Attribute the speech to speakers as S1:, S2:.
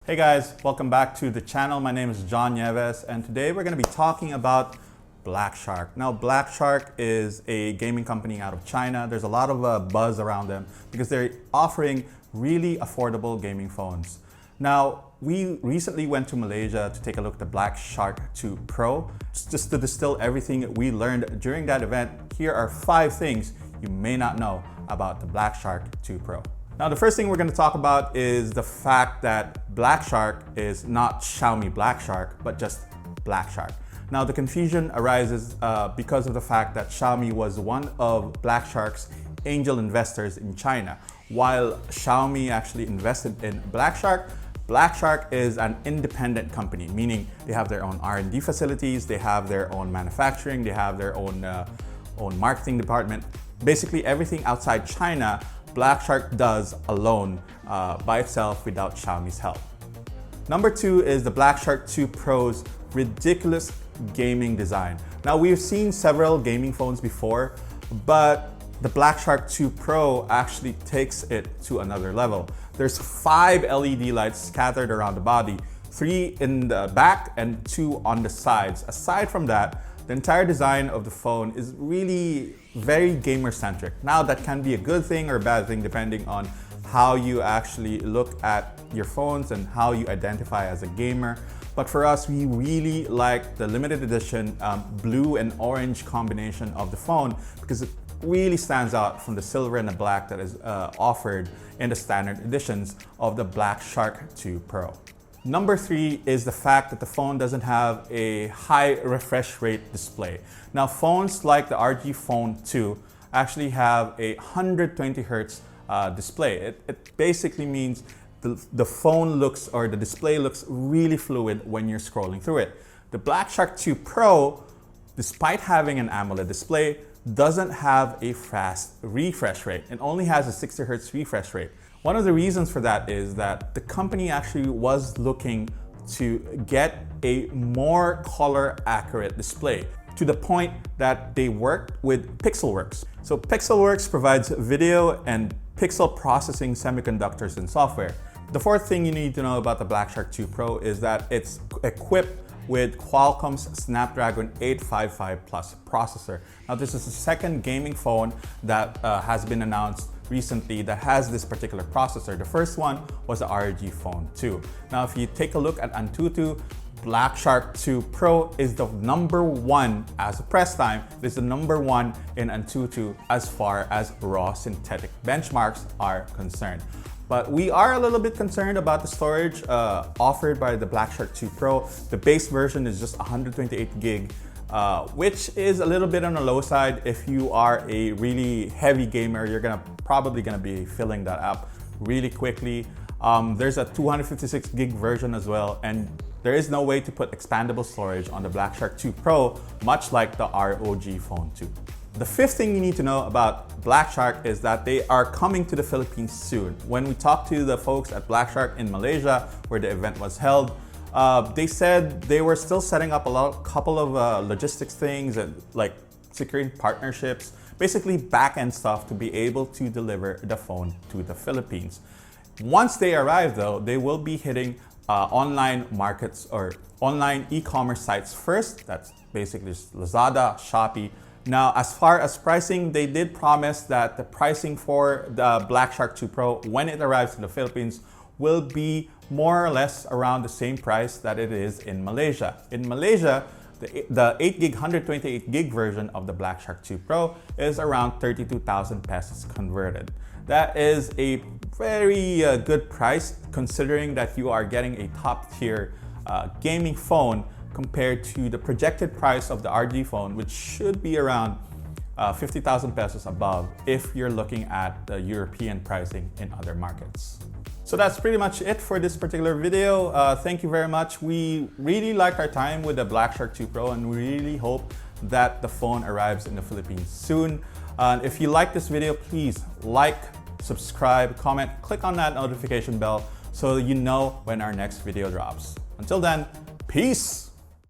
S1: Hey guys, welcome back to the channel. My name is John Nieves and today we're going to be talking about Black Shark. Now Black Shark is a gaming company out of China. There's a lot of buzz around them because they're offering really affordable gaming phones. Now we recently went to Malaysia to take a look at the Black Shark 2 Pro. Just to distill everything we learned during that event, here are 5 things you may not know about the Black Shark 2 Pro. Now, the first thing we're going to talk about is the fact that Black Shark is not Xiaomi Black Shark, but just Black Shark. Now, the confusion arises because of the fact that Xiaomi was one of Black Shark's angel investors in China. While Xiaomi actually invested in Black Shark is an independent company, meaning they have their own R&D facilities, they have their own manufacturing, they have their own marketing department. Basically, everything outside China, Black Shark does alone by itself without Xiaomi's help. Number 2 is the Black Shark 2 Pro's ridiculous gaming design. Now we've seen several gaming phones before, but the Black Shark 2 Pro actually takes it to another level. There's 5 LED lights scattered around the body, 3 in the back and 2 on the sides. Aside from that, the entire design of the phone is really very gamer-centric. Now that can be a good thing or a bad thing depending on how you actually look at your phones and how you identify as a gamer. But for us, we really like the limited edition blue and orange combination of the phone because it really stands out from the silver and the black that is offered in the standard editions of the Black Shark 2 Pro. Number 3 is the fact that the phone doesn't have a high refresh rate display. Now, phones like the RG Phone 2 actually have a 120 Hz display. It basically means the phone looks, or the display looks really fluid when you're scrolling through it. The Black Shark 2 Pro, despite having an AMOLED display, doesn't have a fast refresh rate. It only has a 60 Hz refresh rate. One of the reasons for that is that the company actually was looking to get a more color accurate display to the point that they worked with Pixelworks. So Pixelworks provides video and pixel processing semiconductors and software. The fourth thing you need to know about the Black Shark 2 Pro is that it's equipped with Qualcomm's Snapdragon 855 Plus processor. Now this is the second gaming phone that has been announced recently that has this particular processor. The first one was the ROG Phone 2. Now if you take a look at Antutu, Black Shark 2 Pro is the #1 as of press time. It is the #1 in Antutu as far as raw synthetic benchmarks are concerned. But we are a little bit concerned about the storage offered by the Black Shark 2 Pro. The base version is just 128 gig, which is a little bit on the low side. If you are a really heavy gamer, you're probably gonna be filling that up really quickly. There's a 256 gig version as well, and there is no way to put expandable storage on the Black Shark 2 Pro, much like the ROG Phone 2. The fifth thing you need to know about Black Shark is that they are coming to the Philippines soon. When we talked to the folks at Black Shark in Malaysia, where the event was held, they said they were still setting up couple of logistics things and like securing partnerships, basically back-end stuff to be able to deliver the phone to the Philippines. Once they arrive though, they will be hitting online markets or online e-commerce sites first. That's basically Lazada, Shopee. Now, as far as pricing, they did promise that the pricing for the Black Shark 2 Pro, when it arrives in the Philippines, will be more or less around the same price that it is in Malaysia. In Malaysia, the 8 gig, 128 gig version of the Black Shark 2 Pro is around 32,000 pesos converted. That is a very good price considering that you are getting a top tier gaming phone compared to the projected price of the RG phone, which should be around 50,000 pesos above if you're looking at the European pricing in other markets. So that's pretty much it for this particular video. Thank you very much. We really liked our time with the Black Shark 2 Pro and we really hope that the phone arrives in the Philippines soon. If you like this video, please like, subscribe, comment, click on that notification bell so you know when our next video drops. Until then, peace!